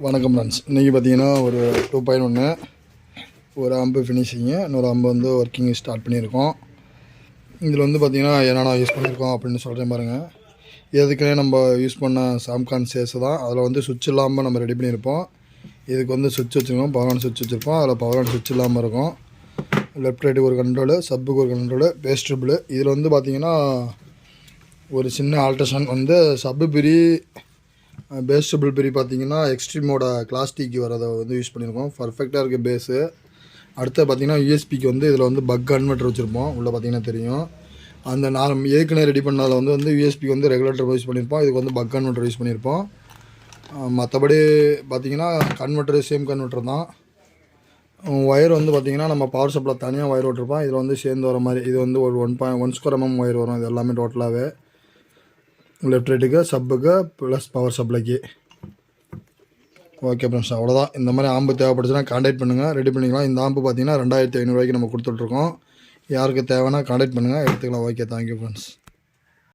வணக்கம் ஃப்ரெண்ட்ஸ். இன்றைக்கி பார்த்தீங்கன்னா ஒரு 2.1 ஒரு அம்பு ஃபினிஷிங்கு, இன்னொரு அம்பு வந்து ஒர்க்கிங் ஸ்டார்ட் பண்ணியிருக்கோம். இதில் வந்து பார்த்திங்கன்னா என்னென்ன யூஸ் பண்ணியிருக்கோம் அப்படின்னு சொல்கிறேன் பாருங்கள். எதுக்குன்னே நம்ம யூஸ் பண்ண சாம்கான் சேஸு தான். அதில் வந்து சுவிட்ச் இல்லாமல் நம்ம ரெடி பண்ணியிருப்போம். இதுக்கு வந்து சுவிட்ச் வச்சுருக்கோம், பவர் ஆன் சுவிட்ச் வச்சுருப்போம். அதில் பவர் ஆன் சுவிட்ச் இல்லாமல் இருக்கும். லெஃப்ட் ரைட்டுக்கு ஒரு கண்ட்ரோலு, சப்புக்கு ஒரு கண்ட்ரோலு, பேஸ் ட்ரிபிள். இதில் வந்து பார்த்திங்கன்னா ஒரு சின்ன ஆல்ட்ரேஷன் வந்து சப்பு பிரி பேஸ் ட்ரிபிள் பிரி பார்த்திங்கன்னா எக்ஸ்ட்ரீமோட கிளாஸ்டிக்கு வரதை வந்து யூஸ் பண்ணியிருக்கோம். பர்ஃபெக்டாக இருக்குது பேஸு. அடுத்து பார்த்திங்கன்னா யூஎஸ்பிக்கு வந்து இதில் வந்து பக் கன்வெர்ட்டர் வச்சுருப்போம். உள்ளே பார்த்திங்கன்னா தெரியும். அந்த நான் ஏற்கனவே ரெடி பண்ணதில் வந்து யூஎஸ்பிக்கு வந்து ரெகுலேட்டர் யூஸ் பண்ணியிருப்போம். இதுக்கு வந்து பக் கன்வெர்ட்டர் யூஸ் பண்ணியிருப்போம். மற்றபடி பார்த்திங்கன்னா கன்வெர்ட்டர் சேம் கன்வெர்ட்டர் தான். ஒயர் வந்து பார்த்திங்கன்னா நம்ம பவர் சப்ளை தனியாக ஒயர் விட்டுருப்போம். இதில் வந்து சேர்ந்து வர மாதிரி இது வந்து ஒரு 1 ஸ்கொயர் mm ஒயர் வரும். இது எல்லாமே டோட்டலாகவே லெஃப்ட் ரைட்டுக்கு, சப்புக்கு ப்ளஸ் பவர் சப்ளைக்கு. ஓகே ஃப்ரெண்ட்ஸ், அவ்வளோதான். இந்த மாதிரி ஆம்பு தேவைப்படுச்சுன்னா கான்டாக்ட் பண்ணுங்கள், ரெடி பண்ணிக்கலாம். இந்த ஆம்பு பார்த்தீங்கன்னா 2500 ரூபாய்க்கு நம்ம கொடுத்துட்ருக்கோம். யாருக்கு தேவைன்னா கான்டாக்ட் பண்ணுங்கள், எடுத்துக்கலாம். Okay, thank you friends.